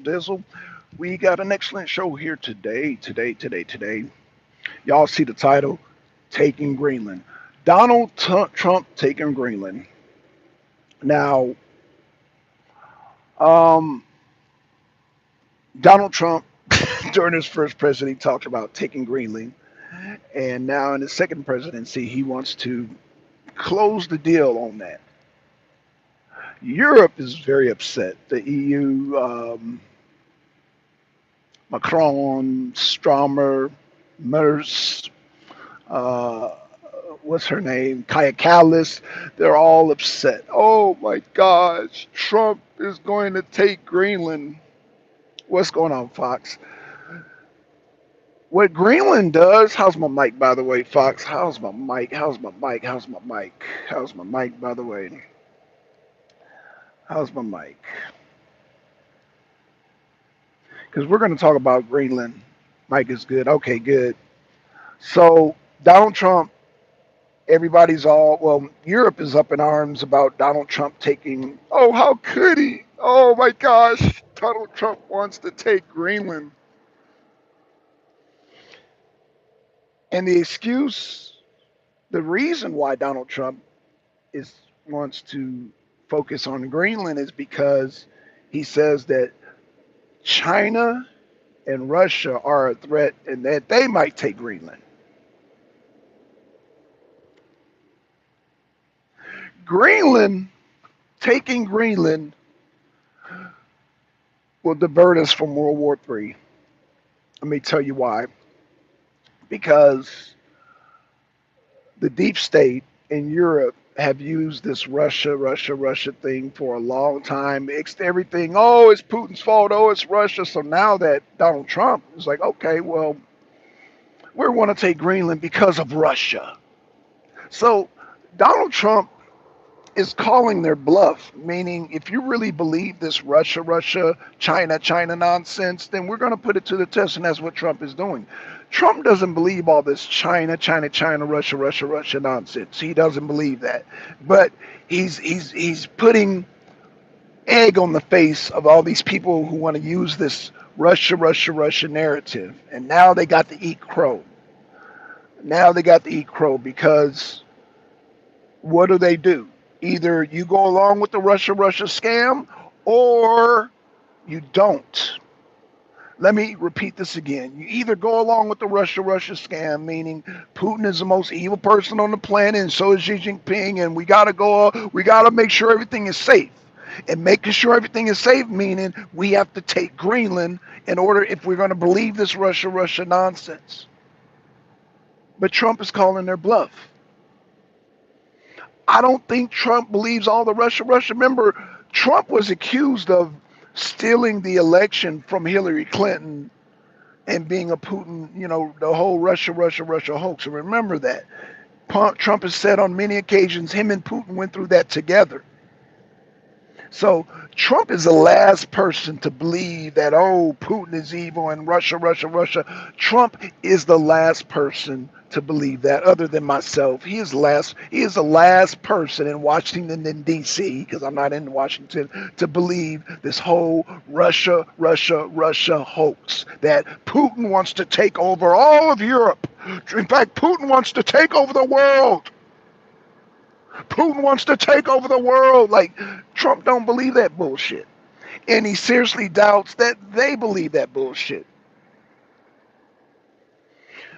Dizzle. We got an excellent show here today. Y'all see the title, Taking Greenland. Trump taking Greenland. Now, um, Donald Trump, during his first presidency, talked about taking Greenland. And now in his second presidency, he wants to close the deal on that. Europe is very upset. The EU, Macron, Stromer, Merz, uh, what's her name? Kaya Kallis. They're all upset. Oh my gosh, Trump is going to take Greenland. What's going on, Fox? What Greenland does, how's my mic, by the way, Fox? How's my mic? How's my mic? How's my mic? How's my mic, by the way? How's my mic? Because we're going to talk about Greenland. Mic is good. Okay, good. So, Donald Trump, everybody's all, well, Europe is up in arms about Donald Trump taking, oh, how could he? Oh my gosh, Donald Trump wants to take Greenland. And the excuse, the reason why Donald Trump is wants to focus on Greenland is because he says that China and Russia are a threat and that they might take Greenland. Greenland, taking Greenland will divert us from World War III. Let me tell you why. Because the deep state in Europe have used this Russia thing for a long time. It's everything. Oh, it's Putin's fault. Oh, it's Russia. So now that Donald Trump is like, okay, well, we want to take Greenland because of Russia. So Donald Trump is calling their bluff, meaning if you really believe this China nonsense, then we're going to put it to the test, and that's what Trump is doing. Trump doesn't believe all this China, Russia nonsense. He doesn't believe that, but he's putting egg on the face of all these people who want to use this Russia narrative, and now they got to eat crow. Now they got to eat crow because what do? Either you go along with the Russia scam or you don't. Let me repeat this again. You either go along with the Russia scam, meaning Putin is the most evil person on the planet, and so is Xi Jinping, and we gotta make sure everything is safe. And making sure everything is safe, meaning we have to take Greenland in order if we're gonna believe this Russia nonsense. But Trump is calling their bluff. I don't think Trump believes all the Russia. Remember, Trump was accused of stealing the election from Hillary Clinton and being a Putin, the whole Russia hoax. And remember that. Trump has said on many occasions him and Putin went through that together. So Trump is the last person to believe that, oh, Putin is evil and Russia. Trump is the last person to believe that, other than myself. He is the last person in Washington D.C., because I'm not in Washington, to believe this whole Russia hoax that Putin wants to take over all of Europe. In fact, Putin wants to take over the world. Putin wants to take over the world. Like, Trump don't believe that bullshit. And he seriously doubts that they believe that bullshit.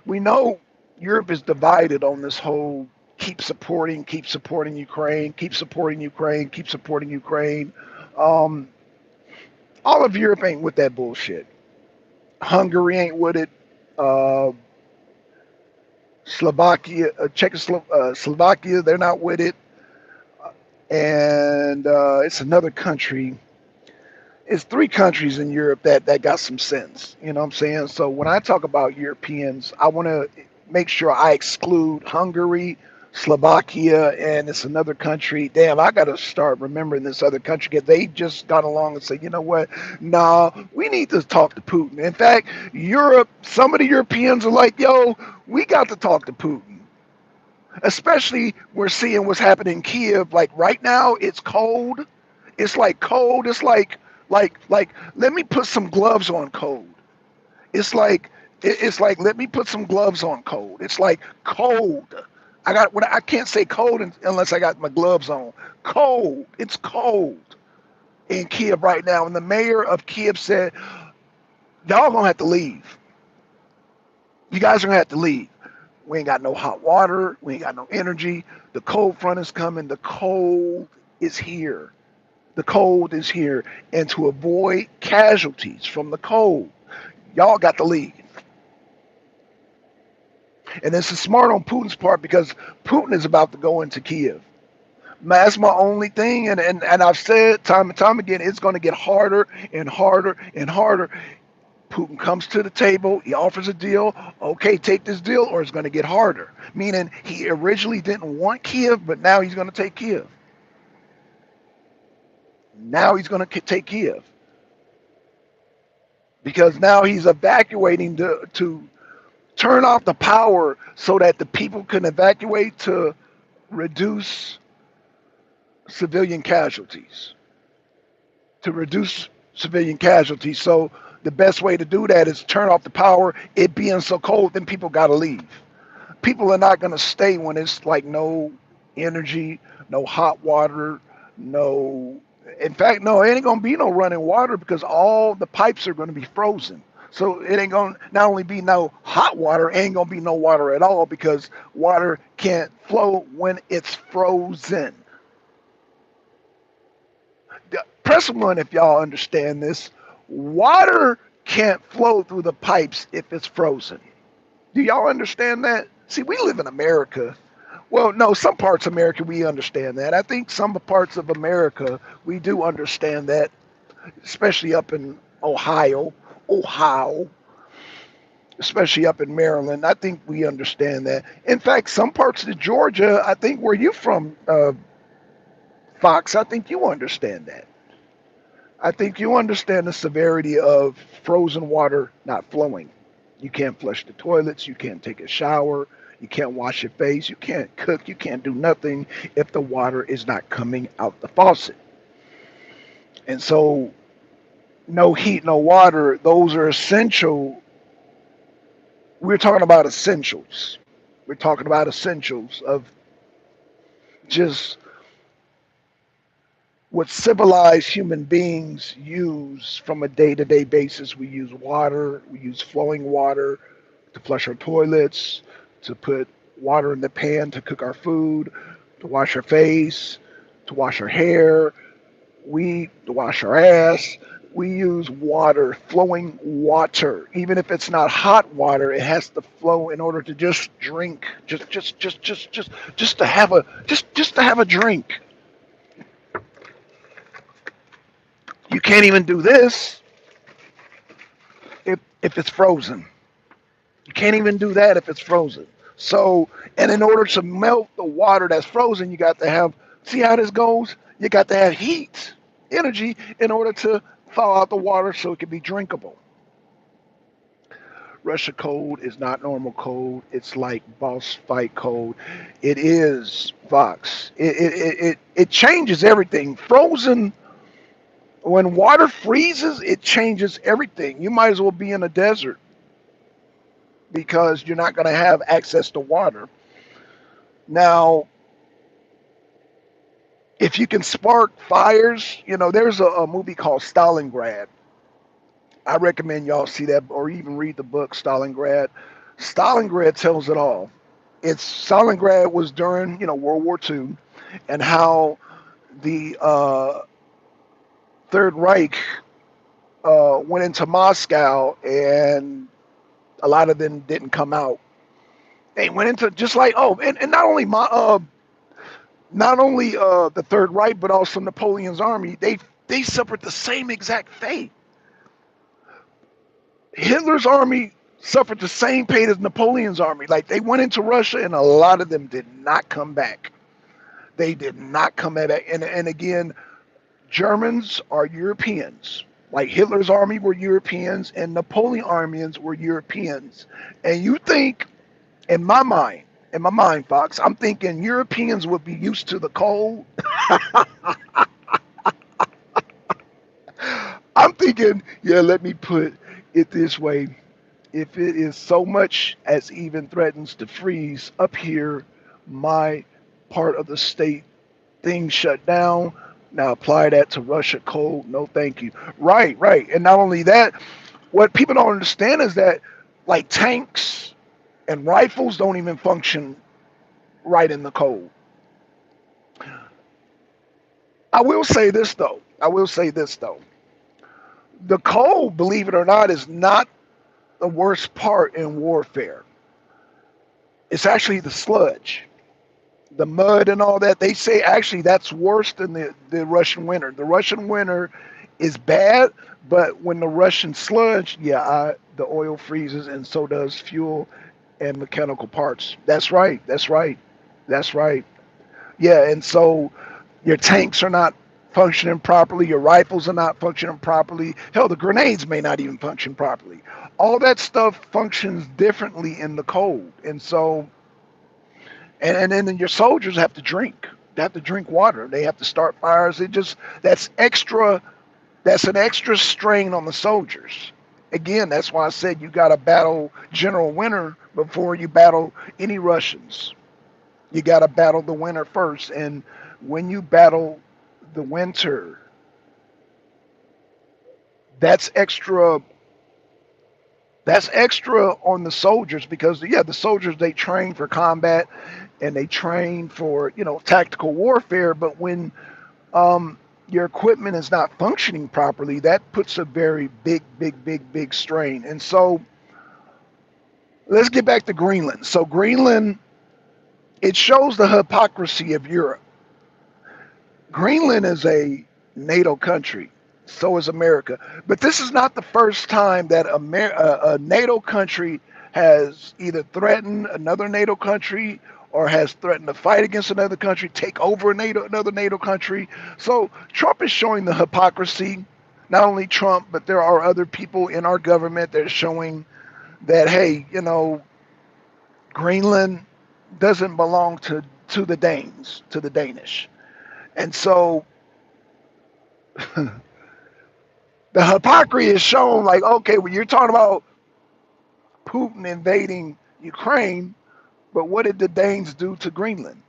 We know Europe is divided on this whole keep supporting Ukraine, keep supporting Ukraine. Um, all of Europe ain't with that bullshit. Hungary ain't with it. Uh, Slovakia, they're not with it. And it's another country. It's three countries in Europe that got some sense. You know what I'm saying? So when I talk about Europeans, I want to make sure I exclude Hungary, Slovakia, and it's another country. Damn, I got to start remembering this other country because they just got along and said, you know what? Nah, we need to talk to Putin. In fact, Europe, some of the Europeans are like, yo, we got to talk to Putin. Especially we're seeing what's happening in Kiev. Like right now, it's cold. It's like cold. It's like Let me put some gloves on cold. It's like it's like let me put some gloves on cold. It's like cold. I can't say cold unless I got my gloves on. Cold. It's cold in Kiev right now, and the mayor of Kiev said, "Y'all gonna have to leave. You guys are gonna have to leave. We ain't got no hot water. We ain't got no energy. The cold front is coming. The cold is here. The cold is here, and to avoid casualties from the cold, y'all got to leave." And this is smart on Putin's part because Putin is about to go into Kiev. That's my only thing, and I've said time and time again, it's going to get harder and harder and harder. Putin comes to the table, he offers a deal. Okay, take this deal, or it's going to get harder. Meaning he originally didn't want Kiev, but now he's going to take Kiev. Now he's going to take Kiev because now he's evacuating to turn off the power so that the people can evacuate to reduce civilian casualties. To reduce civilian casualties. So the best way to do that is turn off the power. It being so cold, then people got to leave. People are not going to stay when it's like no energy, no hot water, no. In fact, no, it ain't going to be no running water because all the pipes are going to be frozen. So it ain't going to not only be no hot water, it ain't going to be no water at all because water can't flow when it's frozen. Press one if y'all understand this. Water can't flow through the pipes if it's frozen. Do y'all understand that? See, we live in America. Well, no, some parts of America we understand that. I think some parts of America we do understand that, especially up in Ohio, especially up in Maryland. I think we understand that. In fact, some parts of Georgia, I think where you from, Fox, I think you understand that. I think you understand the severity of frozen water not flowing. You can't flush the toilets, you can't take a shower, you can't wash your face, you can't cook, you can't do nothing if the water is not coming out the faucet. And so, no heat, no water, those are essential. We're talking about essentials. We're talking about essentials of just what civilized human beings use from a day to day basis. We use water, we use flowing water to flush our toilets, to put water in the pan to cook our food, to wash our face, to wash our hair, to wash our ass. We use water, flowing water. Even if it's not hot water, it has to flow in order to just drink, just to have just to have a drink. You can't even do this if it's frozen. You can't even do that if it's frozen. So, and in order to melt the water that's frozen, you got to have, see how this goes? You got to have heat, energy, in order to thaw out the water so it can be drinkable. Russia cold is not normal cold. It's like boss fight cold. It is Fox. It changes everything. Frozen, when water freezes, it changes everything. You might as well be in a desert because you're not going to have access to water. Now, if you can spark fires, there's a movie called Stalingrad. I recommend y'all see that or even read the book Stalingrad. Stalingrad tells it all. It's Stalingrad was during World War II, and how the Third Reich went into Moscow, and a lot of them didn't come out. They went into just like and not only the Third Reich, but also Napoleon's army. They suffered the same exact fate. Hitler's army suffered the same fate as Napoleon's army. Like they went into Russia, and a lot of them did not come back. They did not come back. And again, Germans are Europeans. Like Hitler's army were Europeans, and Napoleon's armies were Europeans. And you think, in my mind, Fox, I'm thinking Europeans would be used to the cold. thinking, yeah, let me put it this way. If it is so much as even threatens to freeze up here, my part of the state, things shut down. Now apply that to Russia cold. No, thank you. Right, right. And not only that, what people don't understand is that like tanks and rifles don't even function right in the cold. I will say this though. I will say this though. The cold, believe it or not, is not the worst part in warfare. It's actually the sludge, the mud and all that. They say actually that's worse than the Russian winter. The Russian winter is bad, but when the Russian sludge, yeah, the oil freezes and so does fuel and mechanical parts. That's right. That's right. That's right. Yeah, and so your tanks are not functioning properly, your rifles are not functioning properly. Hell, the grenades may not even function properly. All that stuff functions differently in the cold. And so and then your soldiers have to drink. They have to drink water. They have to start fires. It just that's an extra strain on the soldiers. Again, that's why I said you got to battle General Winter before you battle any Russians. You got to battle the winter first. And when you battle the winter, that's extra that's extra on the soldiers because yeah, the soldiers they train for combat and they train for, tactical warfare, but when your equipment is not functioning properly, that puts a very big strain. And so let's get back to Greenland. So Greenland, it shows the hypocrisy of Europe. Greenland is a NATO country. So is America. But this is not the first time that a NATO country has either threatened another NATO country or has threatened to fight against another country, take over another NATO country. So Trump is showing the hypocrisy. Not only Trump, but there are other people in our government that are showing that, hey, Greenland doesn't belong to the Danes, to the Danish. And so the hypocrisy is shown like, okay, when you're talking about Putin invading Ukraine, but what did the Danes do to Greenland?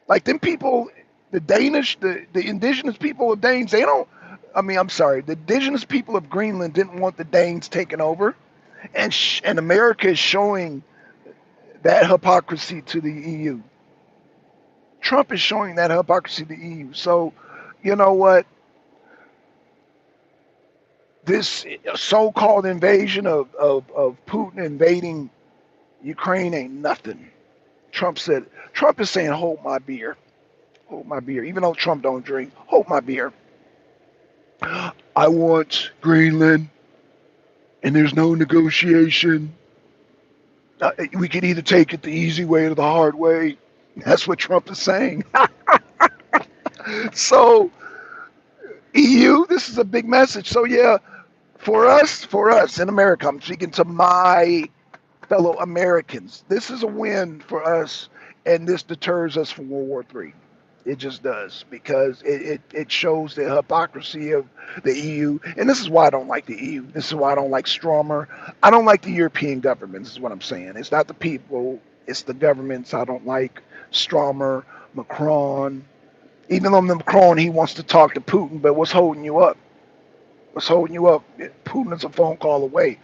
Like them people, the Danish, the indigenous people of Danes, they don't, I'm sorry, the indigenous people of Greenland didn't want the Danes taken over. And America is showing that hypocrisy to the EU. Trump is showing that hypocrisy to the EU. So, you know what? This so-called invasion of Putin invading Ukraine ain't nothing. Trump is saying, hold my beer. Hold my beer. Even though Trump don't drink, hold my beer. I want Greenland, and there's no negotiation. We can either take it the easy way or the hard way. That's what Trump is saying. So, EU, this is a big message. So, yeah, for us in America, I'm speaking to my fellow Americans. This is a win for us, and this deters us from World War III. It just does because it shows the hypocrisy of the EU. And this is why I don't like the EU. This is why I don't like Stromer. I don't like the European governments, is what I'm saying. It's not the people, it's the governments I don't like. Stromer, Macron. Even though Macron, he wants to talk to Putin, but what's holding you up? What's holding you up? Putin is a phone call away.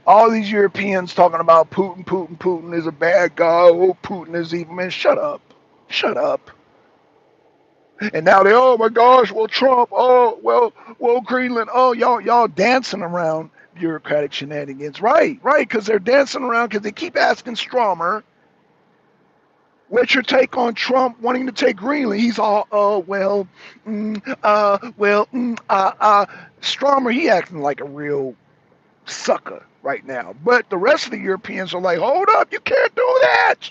All these Europeans talking about Putin is a bad guy. Oh, Putin is evil. Man, shut up. Shut up. And now they, oh my gosh, well Trump, oh well Greenland, oh y'all dancing around bureaucratic shenanigans, right, because they're dancing around because they keep asking Stromer, what's your take on Trump wanting to take Greenland? He's all, Stromer, he acting like a real sucker right now, but the rest of the Europeans are like, hold up, you can't do that,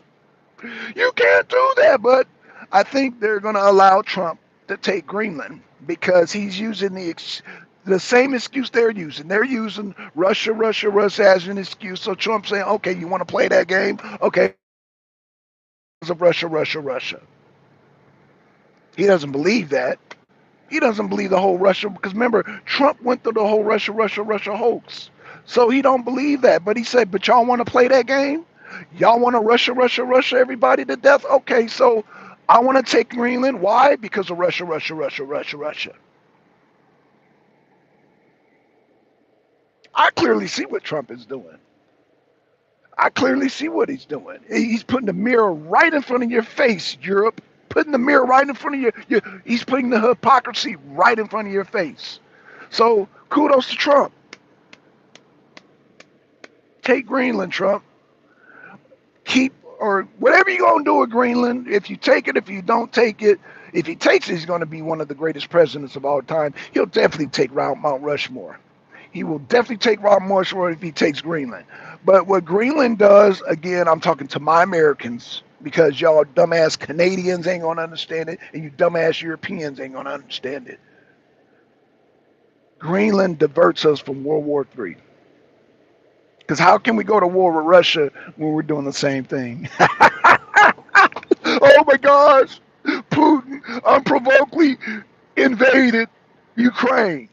you can't do that, but I think they're going to allow Trump to take Greenland because he's using the same excuse they're using. They're using Russia as an excuse. So Trump's saying, okay, you want to play that game? Okay, of Russia. He doesn't believe that. He doesn't believe the whole Russia, because remember, Trump went through the whole Russia hoax. So he don't believe that. But he said, but y'all want to play that game? Y'all want to Russia everybody to death? Okay, so I want to take Greenland. Why? Because of Russia. I clearly see what Trump is doing. I clearly see what he's doing. He's putting the mirror right in front of your face, Europe. Putting the mirror right in front of he's putting the hypocrisy right in front of your face. So kudos to Trump. Take Greenland, Trump. Keep, or whatever you're gonna do with Greenland. If you take it, if you don't take it, if he takes it, he's gonna be one of the greatest presidents of all time. He'll definitely take Mount Rushmore. He will definitely take Mount Rushmore if he takes Greenland. But what Greenland does, again, I'm talking to my Americans, because y'all dumbass Canadians ain't gonna understand it, and you dumbass Europeans ain't gonna understand it. Greenland diverts us from World War III. Because how can we go to war with Russia when we're doing the same thing? Oh my gosh, Putin unprovokedly invaded Ukraine,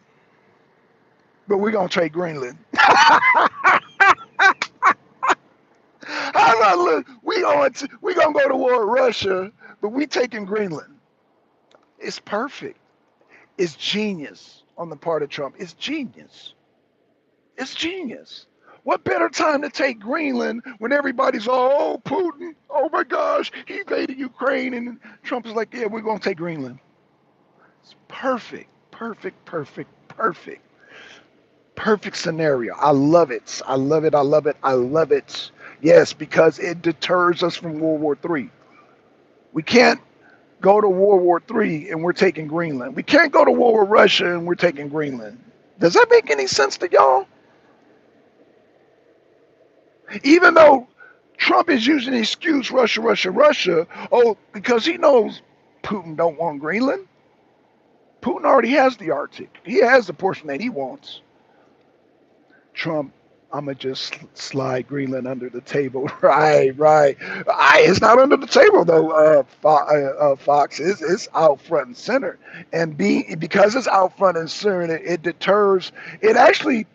but we're gonna trade Greenland. We gonna go to war with Russia, but we taking Greenland. It's perfect. It's genius on the part of Trump. It's genius. It's genius. What better time to take Greenland when everybody's all, oh, Putin, oh my gosh, he invaded Ukraine, and Trump is like, yeah, we're gonna take Greenland. It's perfect, perfect, perfect, perfect, perfect scenario. I love it. I love it. I love it. I love it. Yes, because it deters us from World War III. We can't go to World War III and we're taking Greenland. We can't go to war with Russia and we're taking Greenland. Does that make any sense to y'all? Even though Trump is using the excuse Russia, oh, because he knows Putin don't want Greenland. Putin already has the Arctic. He has the portion that he wants. Trump, I'm gonna just slide Greenland under the table. Right, right. It's not under the table though. Fox it's out front and center, and because it's out front and center, it deters. It actually,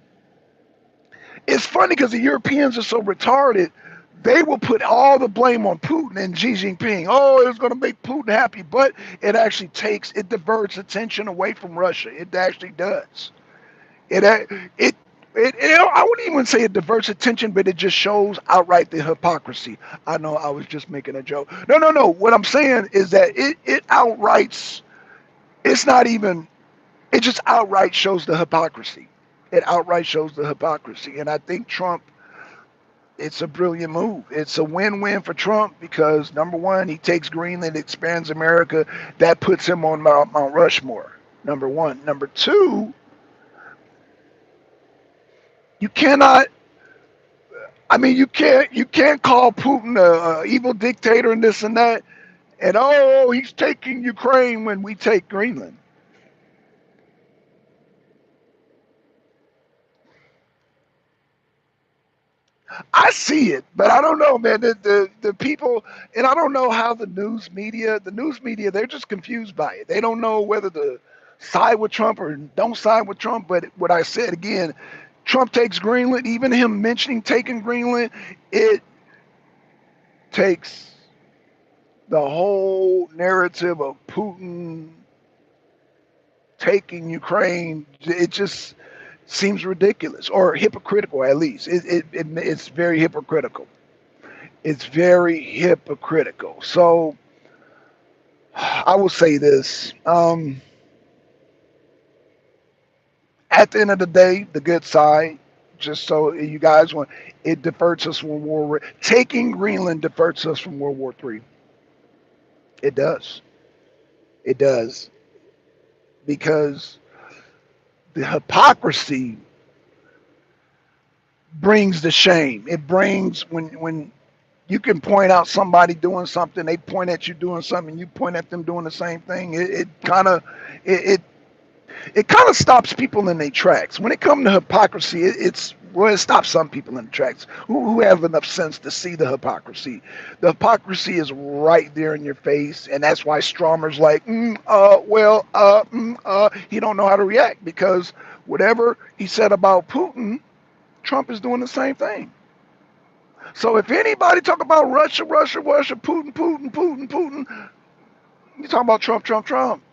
it's funny because the Europeans are so retarded. They will put all the blame on Putin and Xi Jinping. Oh, it's going to make Putin happy, but it diverts attention away from Russia. It actually does. It it I wouldn't even say it diverts attention, but it just shows outright the hypocrisy. I know I was just making a joke. No, no, no. What I'm saying is that it outrights. It's not even. It just outright shows the hypocrisy. It outright shows the hypocrisy, and I think Trump. It's a brilliant move. It's a win-win for Trump because number one, he takes Greenland, expands America. That puts him on Mount Rushmore. Number one. Number two, you cannot. I mean, you can't call Putin a evil dictator and this and that, and oh, he's taking Ukraine when we take Greenland. I see it, but I don't know, man. The people, and I don't know how the news media, they're just confused by it. They don't know whether to side with Trump or don't side with Trump. But what I said again, Trump takes Greenland. Even him mentioning taking Greenland, it takes the whole narrative of Putin taking Ukraine. It just seems ridiculous or hypocritical, at least. It's very hypocritical. It's very hypocritical. So I will say this. At the end of the day, the good side, just so you guys want, it diverts us from World War. Taking Greenland diverts us from World War III. It does. It does because the hypocrisy brings the shame. It brings when you can point out somebody doing something, they point at you doing something, you point at them doing the same thing. It kind of it, it it kind of stops people in their tracks. When it comes to hypocrisy, it's Well, it stops some people in the tracks who have enough sense to see the hypocrisy. The hypocrisy is right there in your face, and that's why Stromer's like, he don't know how to react because whatever he said about Putin, Trump is doing the same thing. So if anybody talk about Russia, Russia, Russia, Putin, Putin, Putin, Putin, you talking about Trump, Trump, Trump,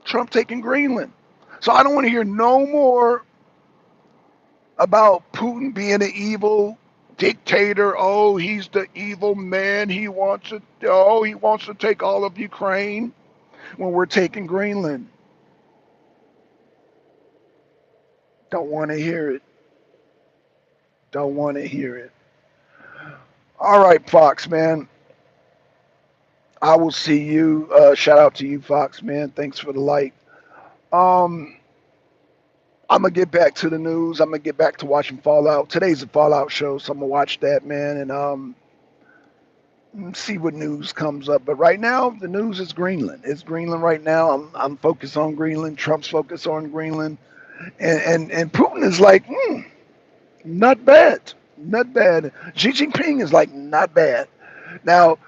Trump taking Greenland. So I don't want to hear no more about Putin being an evil dictator. Oh, he's the evil man. He wants to take all of Ukraine when we're taking Greenland. Don't want to hear it. Don't want to hear it. All right, Fox, man. I will see you. Shout out to you, Fox, man. Thanks for the light. Um, I'm gonna get back to the news. I'm gonna get back to watching Fallout. Today's a Fallout show, so I'm gonna watch that, man, and see what news comes up. But right now, the news is Greenland. It's Greenland right now. I'm focused on Greenland. Trump's focused on Greenland, and Putin is like, not bad, not bad. Xi Jinping is like, not bad. Now,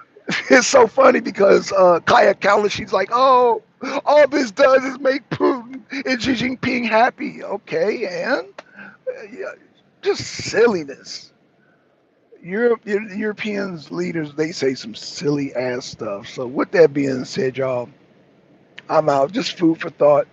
it's so funny because Kaya Kallis, she's like, oh, all this does is make Putin and Xi Jinping happy. Okay, and yeah, just silliness. Europeans leaders, they say some silly ass stuff. So with that being said, y'all, I'm out. Just food for thought.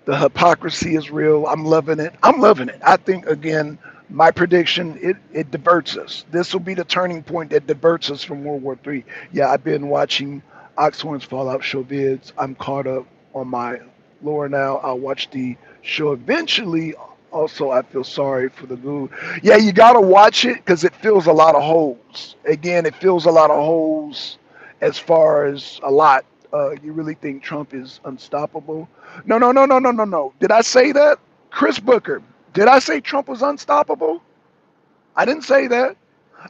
The hypocrisy is real. I'm loving it. I'm loving it. I think again, my prediction, it diverts us. This will be the turning point that diverts us from World War III. Yeah, I've been watching Oxhorn's Fallout show vids. I'm caught up on my lore now. I'll watch the show eventually. Also, I feel sorry for the goo. Yeah, you gotta watch it because it fills a lot of holes. Again, it fills a lot of holes as far as a lot. You really think Trump is unstoppable? No, no, no, no, no, no, no. Did I say that? Chris Booker, did I say Trump was unstoppable? I didn't say that.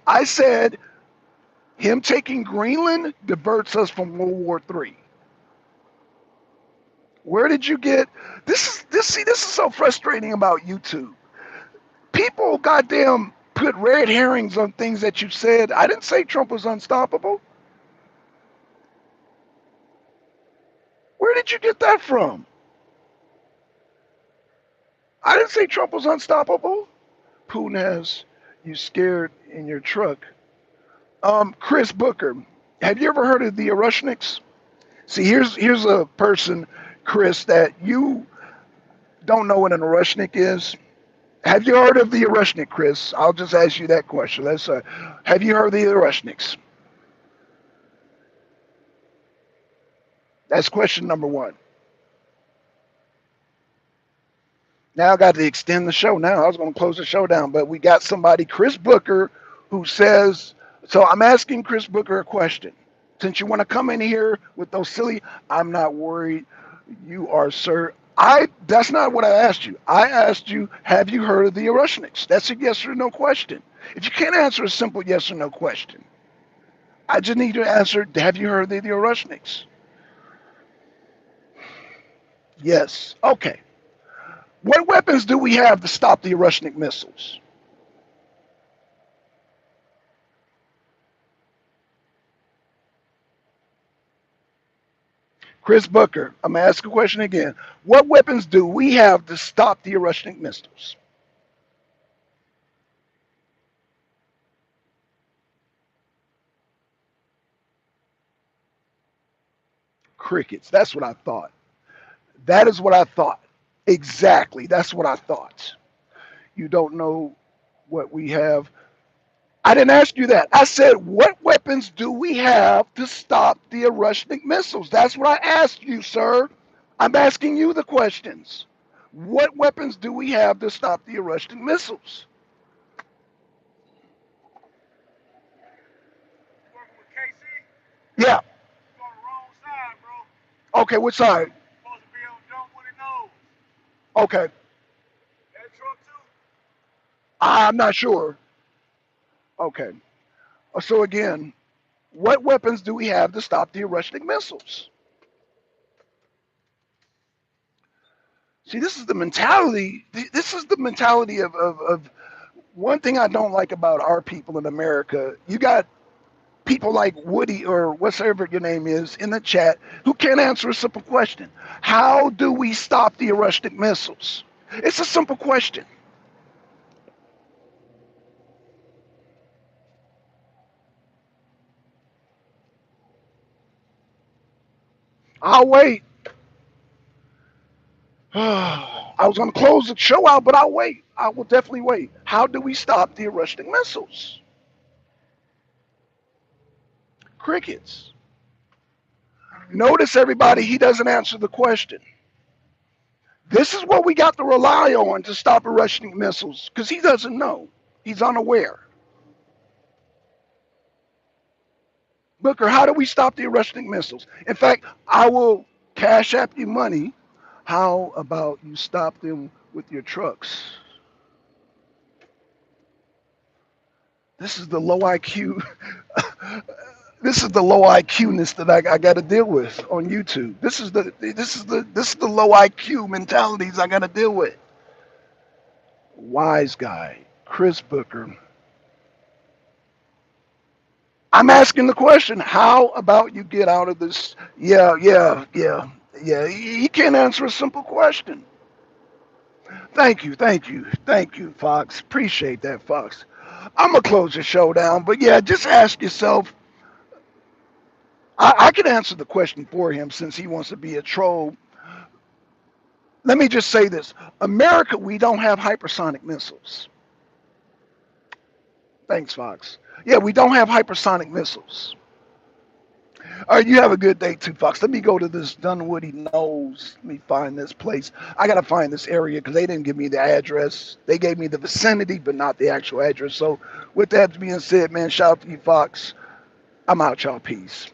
I said him taking Greenland diverts us from World War III. Where did you get this? See, this is so frustrating about YouTube. People goddamn put red herrings on things that you said. I didn't say Trump was unstoppable. Where did you get that from? I didn't say Trump was unstoppable. Putin has you scared in your truck. Chris Booker, have you ever heard of the Erushniks? See, here's a person, Chris, that you don't know what an Erushnik is. Have you heard of the Erushnik, Chris? I'll just ask you that question. Have you heard of the Erushniks? That's question number one. Now I got to extend the show. Now I was going to close the show down, but we got somebody, Chris Booker, who says. So I'm asking Chris Booker a question. Since you want to come in here with those silly, I'm not worried. You are, sir. That's not what I asked you. I asked you, have you heard of the Erushniks? That's a yes or no question. If you can't answer a simple yes or no question, I just need you to answer, have you heard of the Erushniks? Yes. Okay. What weapons do we have to stop the Erushnik missiles? Chris Booker, I'm going to ask a question again. What weapons do we have to stop the Erushnik missiles? Crickets. That's what I thought. That is what I thought. Exactly. That's what I thought. You don't know what we have. I didn't ask you that. I said, what weapons do we have to stop the Erushnik missiles? That's what I asked you, sir. I'm asking you the questions. What weapons do we have to stop the Erushnik missiles? Yeah. Okay, which side? Okay. I'm not sure. Okay. So again, what weapons do we have to stop the Erushnik missiles? See, this is the mentality. This is the mentality of one thing I don't like about our people in America. You got people like Woody or whatever your name is in the chat who can't answer a simple question. How do we stop the Russian missiles? It's a simple question. I'll wait. I was going to close the show out, but I'll wait. I will definitely wait. How do we stop the Russian missiles? Crickets. Notice, everybody, he doesn't answer the question. This is what we got to rely on to stop Russian missiles because he doesn't know. He's unaware. Booker, how do we stop the Russian missiles? In fact, I will cash app you money. How about you stop them with your trucks? This is the low IQ. This is the low IQness that I got to deal with on YouTube. This is the low IQ mentalities I got to deal with. Wise guy, Chris Booker. I'm asking the question. How about you get out of this? Yeah. He can't answer a simple question. Thank you, Fox. Appreciate that, Fox. I'm gonna close the show down, but yeah, just ask yourself. I can answer the question for him since he wants to be a troll. Let me just say this: America, we don't have hypersonic missiles. Thanks, Fox. Yeah, we don't have hypersonic missiles. All right, you have a good day too, Fox. Let me go to this Dunwoody Knolls. Let me find this place. I gotta find this area because they didn't give me the address. They gave me the vicinity, but not the actual address. So, with that being said, man, shout out to you, Fox. I'm out, y'all. Peace.